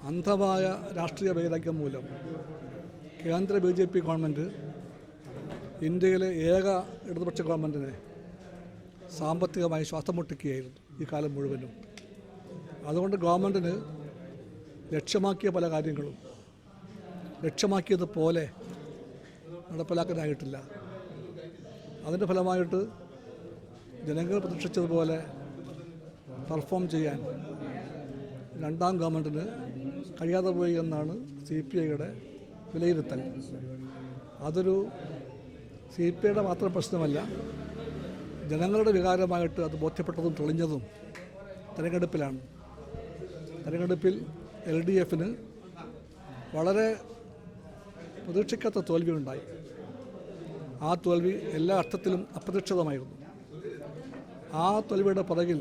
അന്ധമായ രാഷ്ട്രീയ വൈരാഗ്യം മൂലം കേന്ദ്ര BJP ഗവൺമെൻറ് ഇന്ത്യയിലെ ഏക ഇടതുപക്ഷ ഗവൺമെൻറ്റിനെ സാമ്പത്തികമായി ശ്വാസം മുട്ടിക്കുകയായിരുന്നു ഈ കാലം മുഴുവനും. അതുകൊണ്ട് ഗവൺമെൻറ്റിന് ലക്ഷ്യമാക്കിയ പല കാര്യങ്ങളും ലക്ഷ്യമാക്കിയതുപോലെ നടപ്പിലാക്കാനായിട്ടില്ല. അതിൻ്റെ ഫലമായിട്ട് ജനങ്ങൾ പ്രതീക്ഷിച്ചതുപോലെ പെർഫോം ചെയ്യാൻ രണ്ടാം ഗവൺമെൻറ്റിന് കഴിയാതെ പോയി എന്നാണ് CPIയുടെ വിലയിരുത്തൽ. അതൊരു CPIയുടെ മാത്രം പ്രശ്നമല്ല, ജനങ്ങളുടെ വികാരമായിട്ട് അത് ബോധ്യപ്പെട്ടതും തെളിഞ്ഞതും തെരഞ്ഞെടുപ്പിലാണ്. തെരഞ്ഞെടുപ്പിൽ LDFന് വളരെ പ്രതീക്ഷിക്കാത്ത തോൽവി ഉണ്ടായി. ആ തോൽവി എല്ലാ അർത്ഥത്തിലും അപ്രതീക്ഷിതമായിരുന്നു. ആ തോൽവിയുടെ പുറകിൽ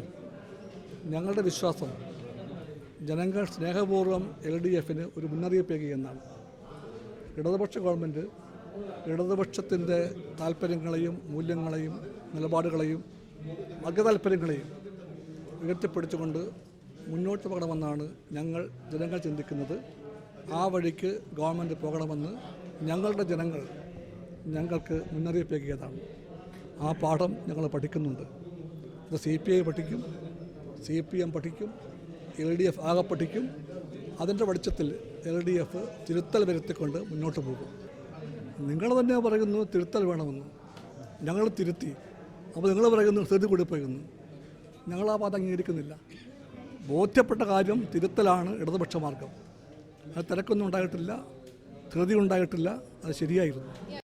ഞങ്ങളുടെ വിശ്വാസം ജനങ്ങൾ സ്നേഹപൂർവ്വം LDFന് ഒരു മുന്നറിയിപ്പേകി എന്നാണ്. ഇടതുപക്ഷ ഗവൺമെൻറ് ഇടതുപക്ഷത്തിൻ്റെ താല്പര്യങ്ങളെയും മൂല്യങ്ങളെയും നിലപാടുകളെയും അഗ്രതാല്പര്യങ്ങളെയും ഉയർത്തിപ്പിടിച്ചുകൊണ്ട് മുന്നോട്ട് പോകണമെന്നാണ് ജനങ്ങൾ ചിന്തിക്കുന്നത്. ആ വഴിക്ക് ഗവൺമെൻറ് പോകണമെന്ന് ഞങ്ങളുടെ ജനങ്ങൾ ഞങ്ങൾക്ക് മുന്നറിയിപ്പേകിയതാണ്. ആ പാഠം ഞങ്ങൾ പഠിക്കുന്നുണ്ട്. അത് CPI പഠിക്കും, CPM പഠിക്കും, LDF ആകെ പഠിക്കും. അതിൻ്റെ വെളിച്ചത്തിൽ LDF തിരുത്തൽ വരുത്തിക്കൊണ്ട് മുന്നോട്ട് പോകും. നിങ്ങൾ തന്നെ പറയുന്നു തിരുത്തൽ വേണമെന്ന്. ഞങ്ങൾ തിരുത്തി, അപ്പോൾ നിങ്ങൾ പറയുന്നു സ്ഥിതി കൂടി പോകുന്നു. ഞങ്ങൾ ആ പാത അംഗീകരിക്കുന്നില്ല. ബോധ്യപ്പെട്ട കാര്യം തിരുത്തലാണ് ഇടതുപക്ഷ മാർഗം. അത് തിരക്കൊന്നും ഉണ്ടായിട്ടില്ല, ധൃതി ഉണ്ടായിട്ടില്ല, അത് ശരിയായിരുന്നു.